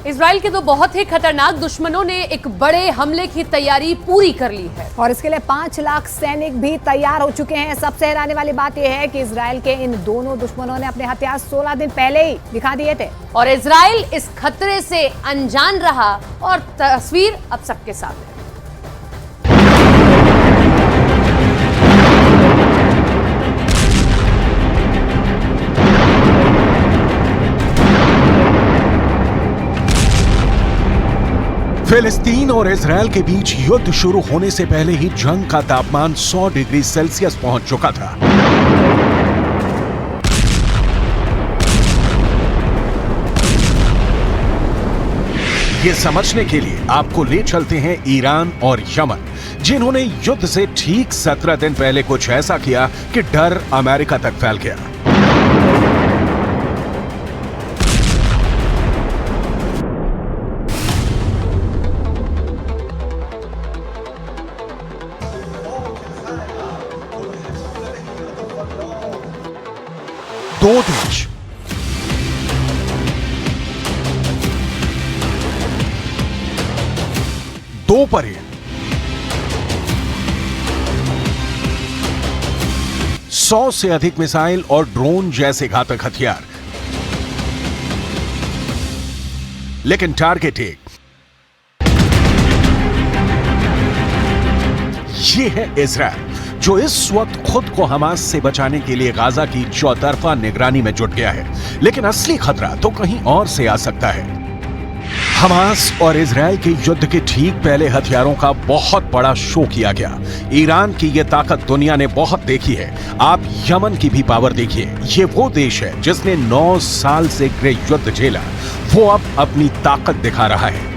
Israel के 2 बहुत ही खतरनाक दुश्मनों ने एक बड़े हमले की तैयारी पूरी कर ली है और इसके लिए 5 लाख सैनिक भी तैयार हो चुके हैं। सबसे हैरानी वाली बात यह है कि इजराइल के इन दोनों दुश्मनों ने अपने हथियार 16 दिन पहले ही दिखा दिए थे और इजराइल इस खतरे से अनजान रहा और तस्वीर अब सबके साथ है। फिलिस्तीन और इजराइल के बीच युद्ध शुरू होने से पहले ही जंग का तापमान 100 डिग्री सेल्सियस पहुंच चुका था। ये समझने के लिए आपको ले चलते हैं ईरान और यमन, जिन्होंने युद्ध से ठीक 17 दिन पहले कुछ ऐसा किया कि डर अमेरिका तक फैल गया। दो देश, दो परेड, 100 से अधिक मिसाइल और ड्रोन जैसे घातक हथियार, लेकिन टारगेट एक, ये है इजराइल, जो इस वक्त खुद को हमास से बचाने के लिए गाजा की चौतरफा निगरानी में जुट गया है। लेकिन असली खतरा तो कहीं और से आ सकता है। हमास और इजराइल के युद्ध के ठीक पहले हथियारों का बहुत बड़ा शो किया गया। ईरान की यह ताकत दुनिया ने बहुत देखी है। आप यमन की भी पावर देखिए। ये वो देश है जिसने 9 साल से गृह युद्ध झेला, वो अब अपनी ताकत दिखा रहा है।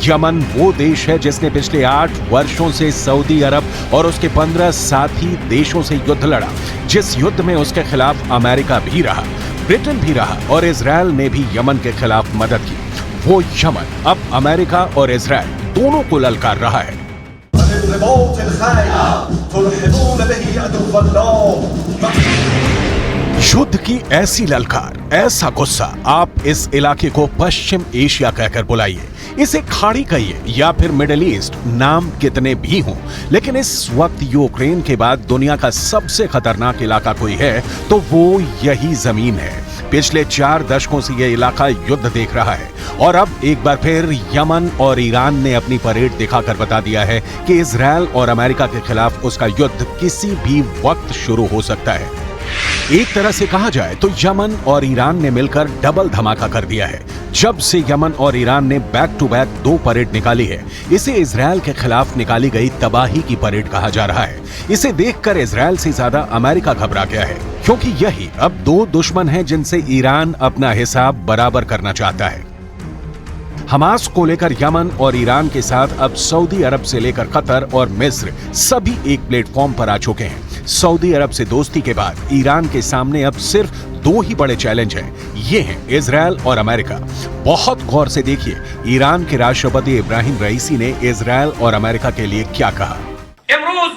यमन वो देश है जिसने पिछले 8 वर्षों से सऊदी अरब और उसके 15 साथी देशों से युद्ध लड़ा, जिस युद्ध में उसके खिलाफ अमेरिका भी रहा, ब्रिटेन भी रहा और इजराइल ने भी यमन के खिलाफ मदद की। वो यमन अब अमेरिका और इजराइल दोनों को ललकार रहा है। युद्ध की ऐसी ललकार, ऐसा गुस्सा, आप इस इलाके को पश्चिम एशिया कहकर बुलाइए, इसे खाड़ी कहिए या फिर मिडिल ईस्ट, नाम कितने भी हों, लेकिन इस वक्त यूक्रेन के बाद दुनिया का सबसे खतरनाक इलाका कोई है तो वो यही जमीन है। पिछले 4 दशकों से यह इलाका युद्ध देख रहा है और अब एक बार फिर यमन और ईरान ने अपनी परेड दिखाकर बता दिया है कि इजराइल और अमेरिका के खिलाफ उसका युद्ध किसी भी वक्त शुरू हो सकता है। एक तरह से कहा जाए तो यमन और ईरान ने मिलकर डबल धमाका कर दिया है। जब से यमन और ईरान ने बैक टू बैक 2 परेड निकाली है, इसे इजराइल के खिलाफ निकाली गई तबाही की परेड कहा जा रहा है। इसे देखकर इजराइल से ज्यादा अमेरिका घबरा गया है, क्योंकि यही अब 2 दुश्मन हैं जिनसे ईरान अपना हिसाब बराबर करना चाहता है। हमास को लेकर यमन और ईरान के साथ अब सऊदी अरब से लेकर कतर और मिस्र सभी एक प्लेटफॉर्म पर आ चुके हैं। सऊदी अरब से दोस्ती के बाद ईरान के सामने अब सिर्फ 2 ही बड़े चैलेंज हैं। ये हैं इजराइल और अमेरिका। बहुत गौर से देखिए ईरान के राष्ट्रपति इब्राहिम रईसी ने इजराइल और अमेरिका के लिए क्या कहा। इमरूज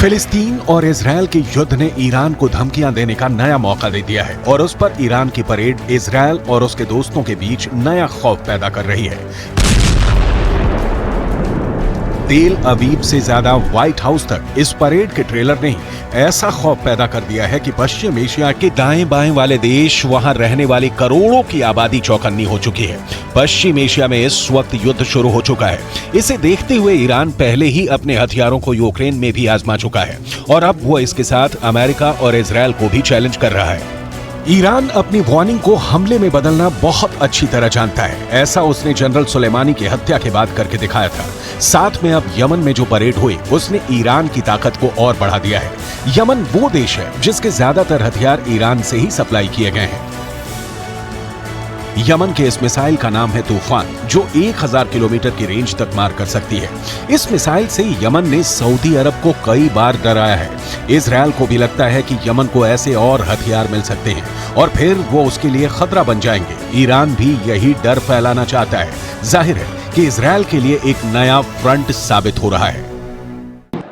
फिलिस्तीन और इजराइल के युद्ध ने ईरान को धमकियां देने का नया मौका दे दिया है और उस पर ईरान की परेड इजराइल और उसके दोस्तों के बीच नया खौफ पैदा कर रही है। तेल अवीव से ज्यादा व्हाइट हाउस तक इस परेड के ट्रेलर ने ऐसा खौफ पैदा कर दिया है कि पश्चिम एशिया के दाएं बाएं वाले देश, वहां रहने वाली करोड़ों की आबादी चौकन्नी हो चुकी है। पश्चिम एशिया में इस वक्त युद्ध शुरू हो चुका है। इसे देखते हुए ईरान पहले ही अपने हथियारों को यूक्रेन में भी आजमा चुका है और अब वो इसके साथ अमेरिका और इजराइल को भी चैलेंज कर रहा है। ईरान अपनी वार्निंग को हमले में बदलना बहुत अच्छी तरह जानता है। ऐसा उसने जनरल सुलेमानी की हत्या के बाद करके दिखाया था। साथ में अब यमन में जो परेड हुई उसने ईरान की ताकत को और बढ़ा दिया है। यमन वो देश है जिसके ज्यादातर हथियार ईरान से ही सप्लाई किए गए हैं। यमन के इस मिसाइल का नाम है तूफान, जो 1000 किलोमीटर की रेंज तक मार कर सकती है। इस मिसाइल से यमन ने सऊदी अरब को कई बार डराया है। इजरायल को भी लगता है कि यमन को ऐसे और हथियार मिल सकते हैं और फिर वो उसके लिए खतरा बन जाएंगे। ईरान भी यही डर फैलाना चाहता है। जाहिर है कि इजरायल के लिए एक नया फ्रंट साबित हो रहा है।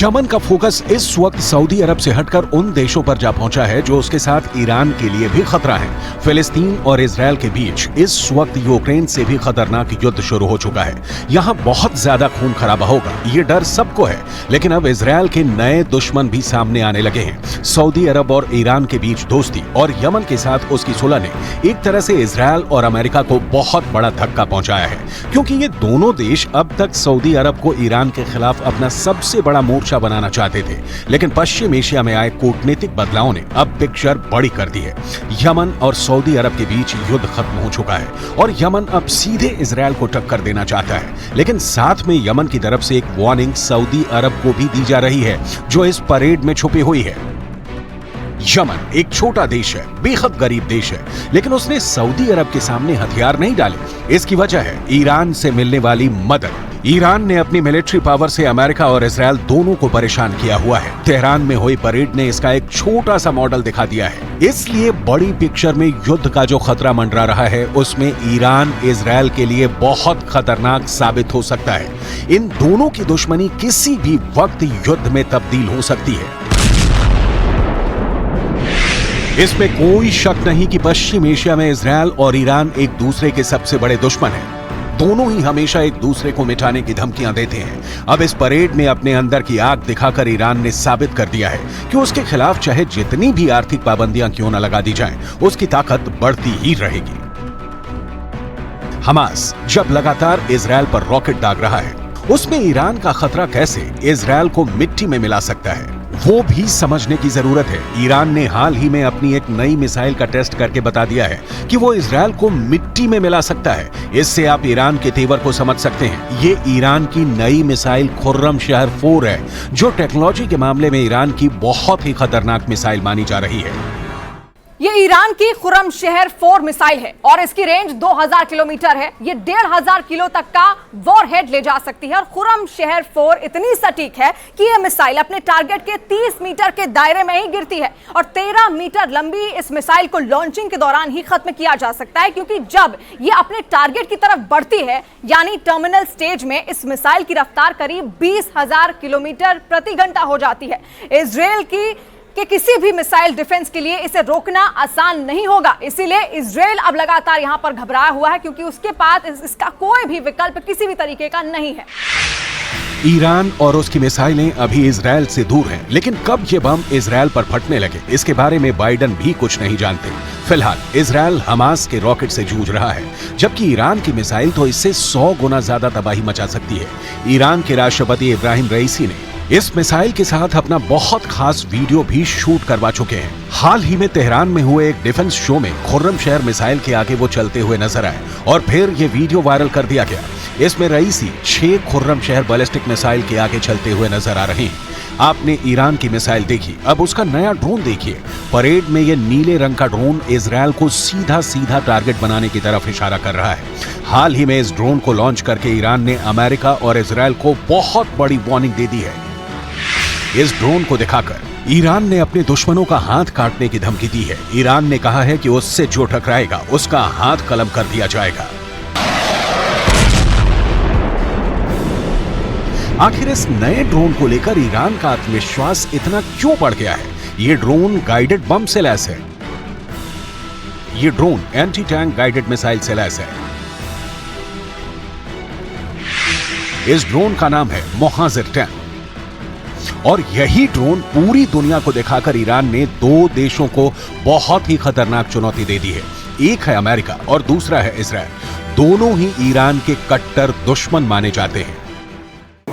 यमन का फोकस इस वक्त सऊदी अरब से हटकर उन देशों पर जा पहुंचा है जो उसके साथ ईरान के लिए भी खतरा है। फिलिस्तीन और इजरायल के बीच इस वक्त यूक्रेन से भी खतरनाक युद्ध शुरू हो चुका है। यहाँ बहुत ज्यादा खून खराबा होगा, ये डर सबको है। लेकिन अब इजरायल के नए दुश्मन भी सामने आने लगे हैं। सऊदी अरब और ईरान के बीच दोस्ती और यमन के साथ उसकी सुलह ने एक तरह से इजरायल और अमेरिका को बहुत बड़ा धक्का पहुंचाया है, क्योंकि ये दोनों देश अब तक सऊदी अरब को ईरान के खिलाफ अपना सबसे बड़ा मोर्चा बनाना चाहते थे। लेकिन पश्चिम एशिया में आए कूटनीतिक बदलावों ने अब पिक्चर बड़ी कर दी है। यमन और सऊदी अरब के बीच युद्ध खत्म हो चुका है और यमन अब सीधे इजरायल को टक्कर देना चाहता है। लेकिन साथ में यमन की तरफ से एक वार्निंग सऊदी अरब को भी दी जा रही है, जो इस परेड में छुपी हुई है। यमन एक छोटा देश है, बेहद गरीब देश है, लेकिन उसने सऊदी अरब के सामने हथियार नहीं डाले। इसकी वजह है ईरान से मिलने वाली मदद। ईरान ने अपनी मिलिट्री पावर से अमेरिका और इजरायल दोनों को परेशान किया हुआ है। तेहरान में हुई परेड ने इसका एक छोटा सा मॉडल दिखा दिया है। इसलिए बड़ी पिक्चर में युद्ध का जो खतरा मंडरा रहा है, उसमें ईरान इजरायल के लिए बहुत खतरनाक साबित हो सकता है। इन दोनों की दुश्मनी किसी भी वक्त युद्ध में तब्दील हो सकती है। इसमें कोई शक नहीं कि पश्चिम एशिया में इजरायल और ईरान एक दूसरे के सबसे बड़े दुश्मन हैं। दोनों ही हमेशा एक दूसरे को मिटाने की धमकियां देते हैं। अब इस परेड में अपने अंदर की आग दिखाकर ईरान ने साबित कर दिया है कि उसके खिलाफ चाहे जितनी भी आर्थिक पाबंदियां क्यों न लगा दी जाएं, उसकी ताकत बढ़ती ही रहेगी। हमास जब लगातार इजरायल पर रॉकेट दाग रहा है, उसमें ईरान का खतरा कैसे इजरायल को मिट्टी में मिला सकता है, वो भी समझने की जरूरत है। ईरान ने हाल ही में अपनी एक नई मिसाइल का टेस्ट करके बता दिया है कि वो इजरायल को मिट्टी में मिला सकता है। इससे आप ईरान के तेवर को समझ सकते हैं। ये ईरान की नई मिसाइल खुर्रमशहर 4 है, जो टेक्नोलॉजी के मामले में ईरान की बहुत ही खतरनाक मिसाइल मानी जा रही है। ये ईरान की खुर्रमशहर 4 मिसाइल है और इसकी रेंज 2000 किलोमीटर है। ये 1500 किलो तक का वॉरहेड ले जा सकती है और खुर्रमशहर 4 इतनी सटीक है कि ये मिसाइल अपने टारगेट के 30 मीटर के दायरे में ही गिरती है और 13 मीटर लंबी इस मिसाइल को लॉन्चिंग के दौरान ही खत्म किया जा सकता है, क्योंकि जब ये अपने टारगेट की तरफ बढ़ती है, यानी टर्मिनल स्टेज में, इस मिसाइल की रफ्तार करीब 20,000 किलोमीटर प्रति घंटा हो जाती है। इजरायल के किसी भी मिसाइल डिफेंस के लिए इसे रोकना आसान नहीं होगा। इसीलिए इजरायल अब लगातार यहां पर घबराया हुआ है, क्योंकि उसके पास इसका कोई भी विकल्प किसी भी तरीके का नहीं है। ईरान और उसकी मिसाइलें अभी इजरायल से दूर हैं, लेकिन कब ये बम इजरायल पर फटने लगे, इसके बारे में बाइडन भी कुछ नहीं जानते। फिलहाल इजरायल हमास के रॉकेट से जूझ रहा है, जबकि ईरान की मिसाइल तो इससे 100 गुना ज्यादा तबाही मचा सकती है। ईरान के राष्ट्रपति इब्राहिम रईसी ने इस मिसाइल के साथ अपना बहुत खास वीडियो भी शूट करवा चुके हैं। हाल ही में तेहरान में हुए एक डिफेंस शो में खुर्रमशहर मिसाइल के आगे वो चलते हुए नजर आए और फिर ये वीडियो वायरल कर दिया गया। इसमें रईसी 6 खुर्रमशहर बैलिस्टिक मिसाइल के आगे चलते हुए नजर आ रहे हैं। आपने ईरान की मिसाइल देखी, अब उसका नया ड्रोन देखिए। परेड में ये नीले रंग का ड्रोन इजरायल को सीधा सीधा टारगेट बनाने की तरफ इशारा कर रहा है। हाल ही में इस ड्रोन को लॉन्च करके ईरान ने अमेरिका और इजरायल को बहुत बड़ी वार्निंग दे दी है। इस ड्रोन को दिखाकर ईरान ने अपने दुश्मनों का हाथ काटने की धमकी दी है। ईरान ने कहा है कि उससे जो टकराएगा उसका हाथ कलम कर दिया जाएगा। आखिर इस नए ड्रोन को लेकर ईरान का आत्मविश्वास इतना क्यों बढ़ गया है? ये ड्रोन गाइडेड बम से लैस है। ये drone anti tank guided missile से लैस है। इस ड्रोन का नाम है मोहाजिर 10 और यही ड्रोन पूरी दुनिया को दिखाकर ईरान ने 2 देशों को बहुत ही खतरनाक चुनौती दे दी है। एक है अमेरिका और दूसरा है इजरायल। दोनों ही ईरान के कट्टर दुश्मन माने जाते हैं।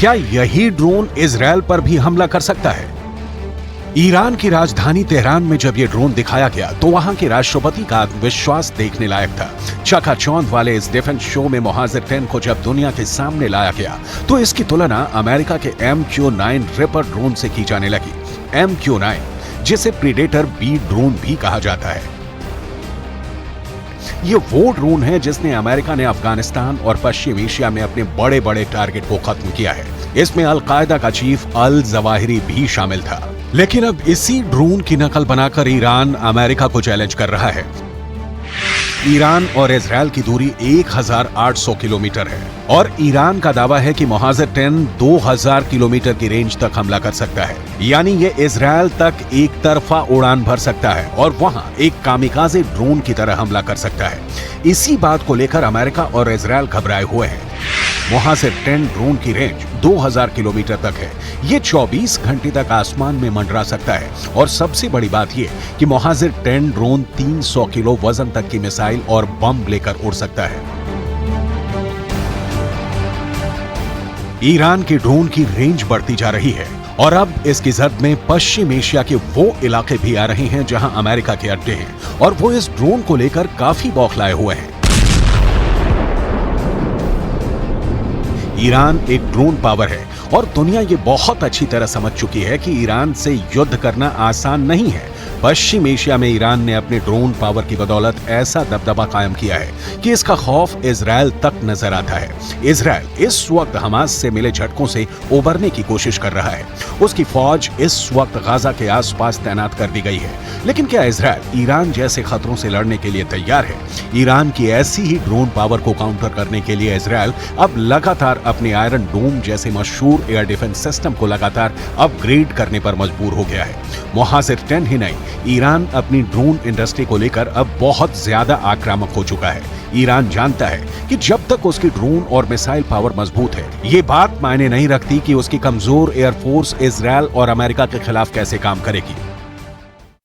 क्या यही ड्रोन इजरायल पर भी हमला कर सकता है? ईरान की राजधानी तेहरान में जब ये ड्रोन दिखाया गया तो वहां के राष्ट्रपति का आत्मविश्वास देखने लायक था। चकाचौंध वाले इस डिफेंस शो में मोहाजिर-10 को जब दुनिया के सामने लाया गया तो इसकी तुलना अमेरिका के MQ-9 रिपर ड्रोन से की जाने लगी। MQ-9 जिसे प्रीडेटर बी ड्रोन भी कहा जाता है। ये वो ड्रोन है जिसने अमेरिका ने अफगानिस्तान और पश्चिम एशिया में अपने बड़े बड़े टारगेट को खत्म किया है। इसमें अल-कायदा का चीफ अल जवाहिरी भी शामिल था। लेकिन अब इसी ड्रोन की नकल बनाकर ईरान अमेरिका को चैलेंज कर रहा है। ईरान और इजरायल की दूरी 1800 किलोमीटर है और ईरान का दावा है कि मोहाजिर-10 2000 किलोमीटर की रेंज तक हमला कर सकता है। यानी ये इजरायल तक एक तरफा उड़ान भर सकता है और वहां एक कामिकाज़े ड्रोन की तरह हमला कर सकता है। इसी बात को लेकर अमेरिका और इजरायल घबराए हुए हैं। मोहाजिर-10 ड्रोन की रेंज 2000 किलोमीटर तक है। ये 24 घंटे तक आसमान में मंडरा सकता है और सबसे बड़ी बात ये कि मोहाजिर-10 ड्रोन 300 किलो वजन तक की मिसाइल और बम लेकर उड़ सकता है। ईरान के ड्रोन की रेंज बढ़ती जा रही है और अब इसकी जद में पश्चिम एशिया के वो इलाके भी आ रहे हैं जहां अमेरिका के अड्डे हैं और वो इस ड्रोन को लेकर काफी बौखलाए हुए हैं। ईरान एक ड्रोन पावर है और दुनिया ये बहुत अच्छी तरह समझ चुकी है कि ईरान से युद्ध करना आसान नहीं है। पश्चिम एशिया में ईरान ने अपने ड्रोन पावर की बदौलत ऐसा दबदबा कायम किया है कि इसका खौफ इजरायल तक नजर आता है। इजरायल इस वक्त हमास से मिले झटकों से उबरने की कोशिश कर रहा है। उसकी फौज इस वक्त गाजा के आसपास तैनात कर दी गई है। लेकिन क्या इजरायल ईरान जैसे खतरों से लड़ने के लिए तैयार है? ईरान की ऐसी ही ड्रोन पावर को काउंटर करने के लिए इजरायल अब लगातार अपने आयरन डोम जैसे मशहूर एयर डिफेंस सिस्टम को लगातार अपग्रेड करने पर मजबूर हो गया है। मोहाजिर-10 ही नहीं, ईरान अपनी ड्रोन इंडस्ट्री को लेकर अब बहुत ज्यादा आक्रामक हो चुका है। ईरान जानता है कि जब तक उसकी ड्रोन और मिसाइल पावर मजबूत है, ये बात मायने नहीं रखती कि उसकी कमजोर एयरफोर्स इजरायल और अमेरिका के खिलाफ कैसे काम करेगी।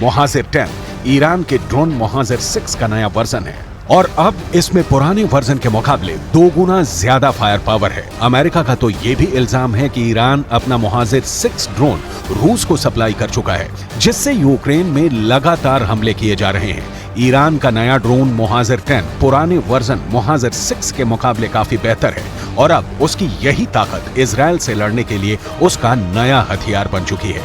मोहाजिर-10 ईरान के ड्रोन मोहाजिर-6 का नया वर्जन है और अब इसमें पुराने वर्जन के मुकाबले 2 गुना ज्यादा फायर पावर है। अमेरिका का तो ये भी इल्जाम है कि ईरान अपना मोहाजिर-6 ड्रोन रूस को सप्लाई कर चुका है, जिससे यूक्रेन में लगातार हमले किए जा रहे हैं। ईरान का नया ड्रोन मोहाजिर-10 पुराने वर्जन मोहाजिर-6 के मुकाबले काफी बेहतर है और अब उसकी यही ताकत इजरायल से लड़ने के लिए उसका नया हथियार बन चुकी है।